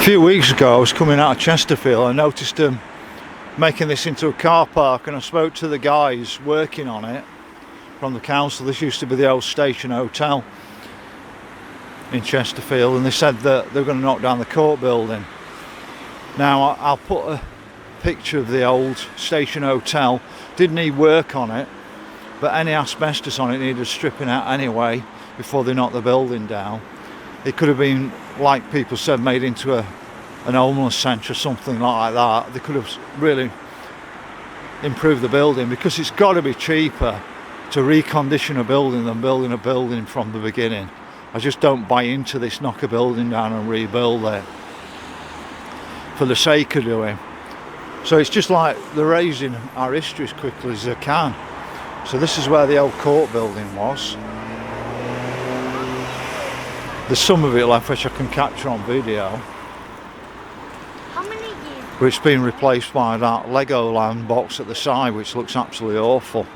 A few weeks ago I was coming out of Chesterfield. I noticed them making this into a car park, and I spoke to the guys working on it from the council. This used to be the old station hotel in Chesterfield, and they said that they're going to knock down the court building. Now I'll put a picture of the old station hotel. Did need work on it, but any asbestos on it needed stripping out anyway before they knocked the building down. It could have been, like people said, made into an homeless centre or something like that. They could have really improved the building, because it's got to be cheaper to recondition a building than building a building from the beginning. I just don't buy into this knock a building down and rebuild it for the sake of doing. So it's just like they're raising our history as quickly as they can. So this is where the old court building was. There's some of it left which I can capture on video. How many years? But it's been replaced by that Legoland box at the side, which looks absolutely awful.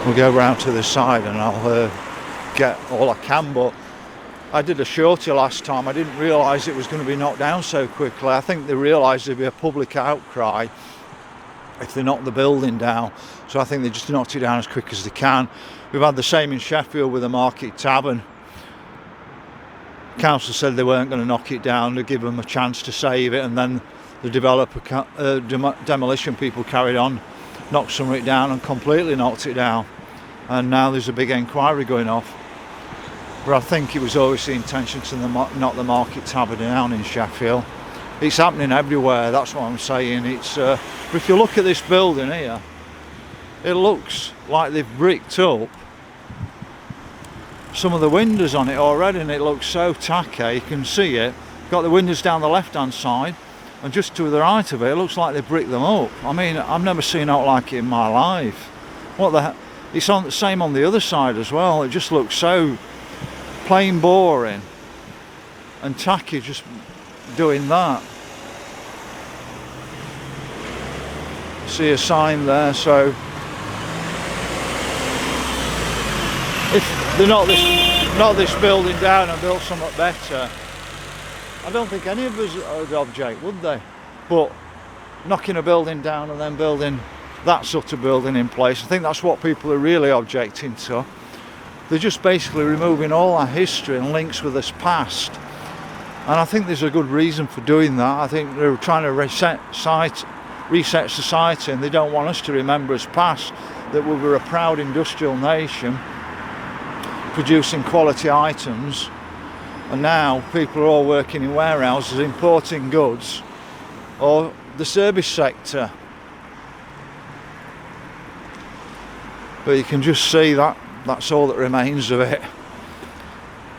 We'll go round to the side and I'll get all I can, but I did a shorty last time. I didn't realise it was going to be knocked down so quickly. I think they realised there'd be a public outcry if they knocked the building down, so I think they just knocked it down as quick as they can. We've had the same in Sheffield with the Market Tavern. Council said they weren't going to knock it down, to give them a chance to save it, and then the demolition people carried on, knocked some of it down and completely knocked it down, and now there's a big inquiry going off. But I think it was always the intention to knock the Market Tavern down in Sheffield. It's happening everywhere, that's what I'm saying. It's but if you look at this building here, it looks like they've bricked up some of the windows on it already, and it looks so tacky. You can see it. Got the windows down the left hand side, and just to the right of it, it looks like they bricked them up. I mean, I've never seen out like it in my life. What the heck? It's on the same on the other side as well. It just looks so plain boring and tacky, just doing that. See a sign there, so if they knock this building down and build something better, I don't think any of us would object, would they? But knocking a building down and then building that sort of building in place, I think that's what people are really objecting to. They're just basically removing all our history and links with this past, and I think there's a good reason for doing that. I think they're trying to reset society, and they don't want us to remember as past that we were a proud industrial nation producing quality items, and now people are all working in warehouses importing goods, or the service sector. But you can just see that that's all that remains of it.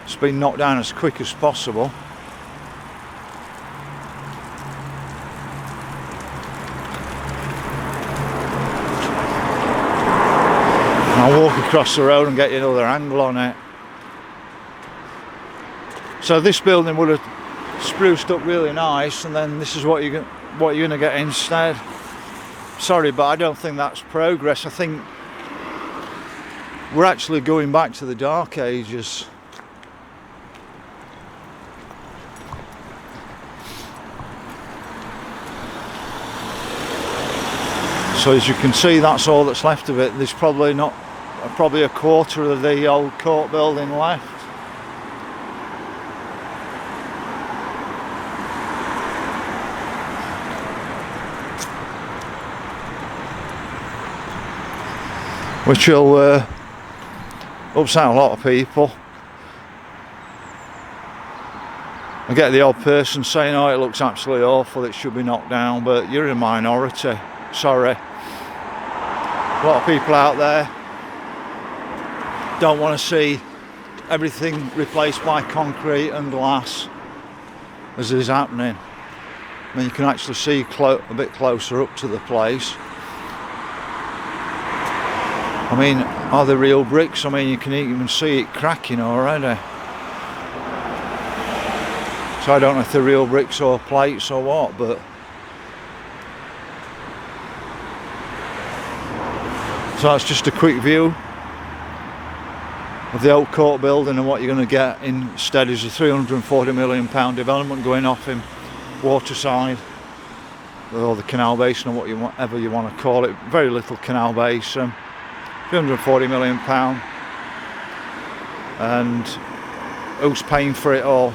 It's been knocked down as quick as possible. I'll walk across the road and get you another angle on it. So this building would have spruced up really nice, and then this is what you're going to get instead. Sorry, but I don't think that's progress. I think we're actually going back to the dark ages. So as you can see, that's all that's left of it. There's probably a quarter of the old court building left. Which will upset a lot of people. I get the odd person saying, oh, it looks absolutely awful, it should be knocked down, but you're in a minority, sorry. A lot of people out there don't want to see everything replaced by concrete and glass as is happening. I mean, you can actually see a bit closer up to the place. I mean, are they real bricks? I mean, you can even see it cracking already. So I don't know if they're real bricks or plates or what, but so that's just a quick view of the old court building, and what you're going to get instead is a £340 million development going off in Waterside, or the canal basin, or whatever you want to call it. Very little canal basin, £340 million, and who's paying for it all?